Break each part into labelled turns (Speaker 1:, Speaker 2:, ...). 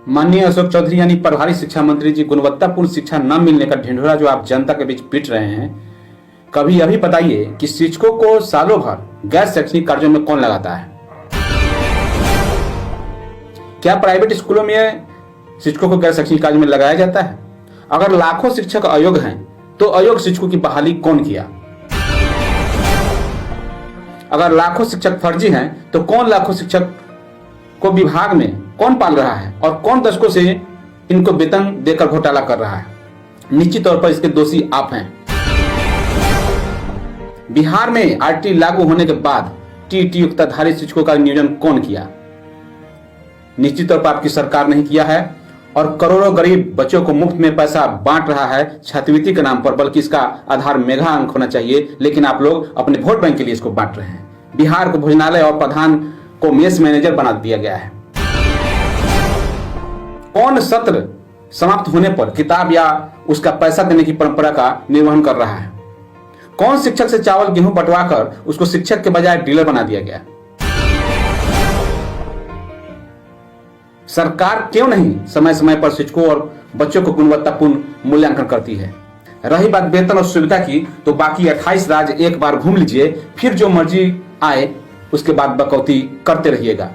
Speaker 1: माननीय अशोक चौधरी यानी प्रभारी शिक्षा मंत्री जी, गुणवत्तापूर्ण शिक्षा न मिलने का ढिंढोरा जो आप जनता के बीच पीट रहे हैं, कभी यह भी बताइए कि शिक्षकों को सालों भर गैर शैक्षणिक कार्यों में कौन लगाता है? क्या प्राइवेट स्कूलों में शिक्षकों को गैर शैक्षणिक कार्य में लगाया जाता है? अगर लाखों शिक्षक अयोग्य हैं तो अयोग्य शिक्षकों की बहाली कौन किया? अगर लाखों शिक्षक फर्जी हैं तो कौन लाखों शिक्षक को विभाग में कौन पाल रहा है और कौन दशकों से इनको वेतन देकर घोटाला कर रहा है? निश्चित तौर पर इसके दोषी आप हैं। बिहार में आरटी लागू होने के बाद टीईटी युक्ताधारी शिक्षकों का नियोजन कौन किया? निश्चित तौर पर आपकी सरकार नहीं किया है और करोड़ों गरीब बच्चों को मुफ्त में पैसा बांट रहा है छात्रवृत्ति के नाम पर, बल्कि इसका आधार मेगा अंक होना चाहिए, लेकिन आप लोग अपने वोट बैंक के लिए इसको बांट रहे हैं। बिहार को भोजनालय और प्रधान को मेस मैनेजर बना दिया गया है। कौन सत्र समाप्त होने पर किताब या उसका पैसा देने की परंपरा का निर्वहन कर रहा है? कौन शिक्षक से चावल गेहूं बंटवाकर उसको शिक्षक के बजाय डीलर बना दिया गया? सरकार क्यों नहीं समय समय पर शिक्षकों और बच्चों को गुणवत्तापूर्ण मूल्यांकन करती है? रही बात वेतन और सुविधा की, तो बाकी 28 राज्य एक बार घूम लीजिए, फिर जो मर्जी आए उसके बाद बकौती करते रहिएगा।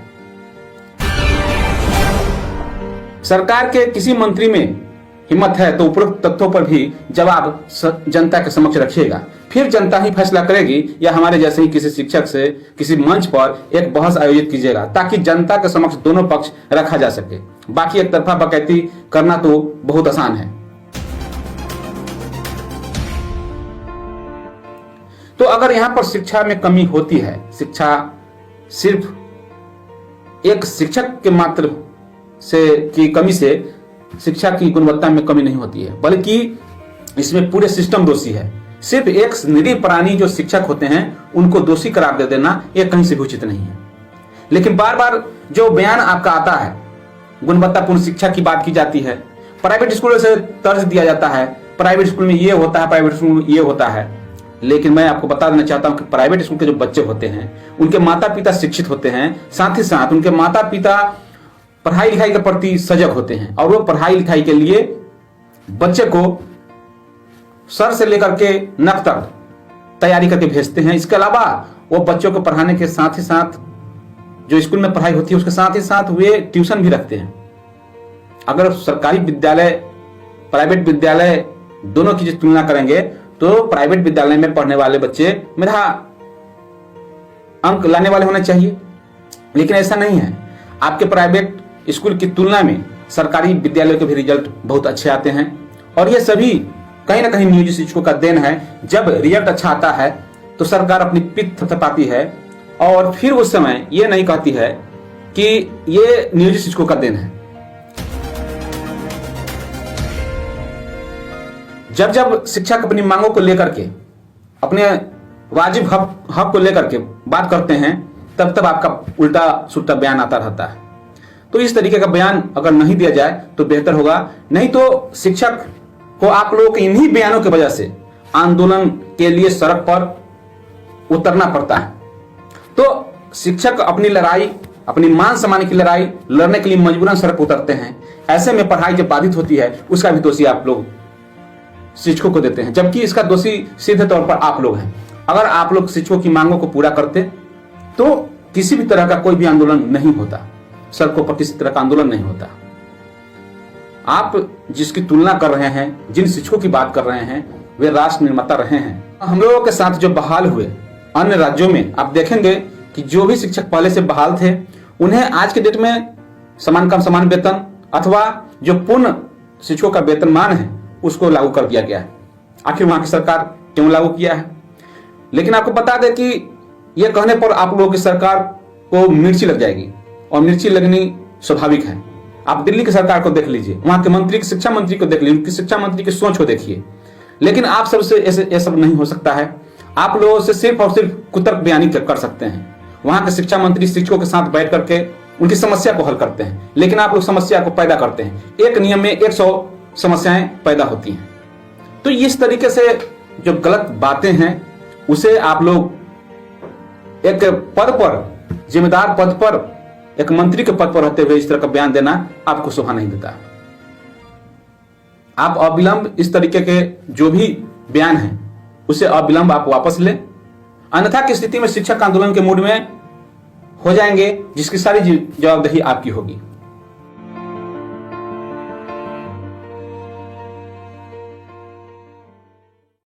Speaker 1: सरकार के किसी मंत्री में हिम्मत है तो उपरोक्त तथ्यों पर भी जवाब जनता के समक्ष रखिएगा, फिर जनता ही फैसला करेगी, या हमारे जैसे ही किसी शिक्षक से किसी मंच पर एक बहस आयोजित कीजिएगा ताकि जनता के समक्ष दोनों पक्ष रखा जा सके। बाकी एक तरफा बकैती करना तो बहुत आसान है। तो अगर यहां पर शिक्षा में कमी होती है, शिक्षा सिर्फ एक शिक्षक के मात्र से की कमी से शिक्षा की गुणवत्ता में कमी नहीं होती है, बल्कि इसमें पूरे सिस्टम दोषी है। सिर्फ एक निरीह प्राणी जो शिक्षक होते हैं उनको दोषी करार दे देना ये कहीं से भी उचित नहीं है। लेकिन बार बार जो बयान आपका आता है, गुणवत्तापूर्ण शिक्षा की बात की जाती है, प्राइवेट स्कूलों से तर्ज दिया जाता है, प्राइवेट स्कूल में ये होता है, प्राइवेट स्कूल में ये होता है। लेकिन मैं आपको बता देना चाहता हूं कि प्राइवेट स्कूल के जो बच्चे होते हैं उनके माता पिता शिक्षित होते हैं, साथ ही साथ उनके माता पिता पढ़ाई लिखाई के प्रति सजग होते हैं और वो पढ़ाई लिखाई के लिए बच्चे को सर से लेकर के नख तक तैयारी करके भेजते हैं। इसके अलावा वो बच्चों को पढ़ाने के साथ ही साथ जो स्कूल में पढ़ाई होती है उसके साथ ही साथ वे ट्यूशन भी रखते हैं। अगर सरकारी विद्यालय प्राइवेट विद्यालय दोनों की तुलना करेंगे तो प्राइवेट विद्यालय में पढ़ने वाले बच्चे मेरा अंक लाने वाले होने चाहिए, लेकिन ऐसा नहीं है। आपके प्राइवेट स्कूल की तुलना में सरकारी विद्यालयों के भी रिजल्ट बहुत अच्छे आते हैं और ये सभी कहीं ना कहीं नियोजित शिक्षकों का देन है। जब रिजल्ट अच्छा आता है तो सरकार अपनी पीठ थपथपाती है और फिर उस समय ये नहीं कहती है कि ये नियोजित शिक्षकों का देन है। जब जब शिक्षक अपनी मांगों को लेकर के, अपने वाजिब हक को लेकर के बात करते हैं, तब तब आपका उल्टा सुल्टा बयान आता रहता है। तो इस तरीके का बयान अगर नहीं दिया जाए तो बेहतर होगा, नहीं तो शिक्षक को आप लोगों के इन्हीं बयानों की वजह से आंदोलन के लिए सड़क पर उतरना पड़ता है। तो शिक्षक अपनी लड़ाई, अपनी मान सम्मान की लड़ाई लड़ने के लिए मजबूरन सड़क पर उतरते हैं। ऐसे में पढ़ाई जो बाधित होती है उसका भी दोषी आप लोग शिक्षकों को देते हैं, जबकि इसका दोषी सीधे तौर पर आप लोग हैं। अगर आप लोग शिक्षकों की मांगों को पूरा करते तो किसी भी तरह का कोई भी आंदोलन नहीं होता, सड़कों पर किसी तरह का आंदोलन नहीं होता। आप जिसकी तुलना कर रहे हैं, जिन शिक्षकों की बात कर रहे हैं, वे राष्ट्र निर्माता रहे हैं। हम लोगों के साथ जो बहाल हुए अन्य राज्यों में आप देखेंगे कि जो भी शिक्षक पहले से बहाल थे उन्हें आज के डेट में समान कम समान वेतन अथवा जो पूर्ण शिक्षकों का वेतनमान है उसको लागू कर दिया गया है। आखिर वहां की सरकार क्यों लागू किया है? लेकिन आपको बता दें कि यह कहने पर आप लोगों की सरकार को मिर्ची लग जाएगी और मिर्ची लगनी स्वाभाविक है। आप दिल्ली की सरकार को देख लीजिए, वहां के मंत्री, शिक्षा मंत्री को देख लीजिए, उनकी शिक्षा मंत्री की सोच को देखिए। लेकिन आप सबसे ऐसे सब नहीं हो सकता है। आप लोगों से सिर्फ और सिर्फ कुतर्क बयानी कर सकते हैं। वहां के शिक्षा मंत्री शिक्षकों के साथ बैठ करके उनकी समस्या को हल करते हैं, लेकिन आप लोग समस्या को पैदा करते हैं। एक नियम में 100 समस्याएं पैदा होती हैं। तो इस तरीके से जो गलत बातें हैं उसे आप लोग एक पद पर, जिम्मेदार पद पर एक मंत्री के पद पर रहते हुए इस तरह का बयान देना आपको शोभा नहीं देता। आप अविलंब इस तरीके के जो भी बयान है उसे अविलंब आप वापस लें, अन्यथा की स्थिति में शिक्षक आंदोलन के मूड में हो जाएंगे, जिसकी सारी जवाबदेही आपकी होगी।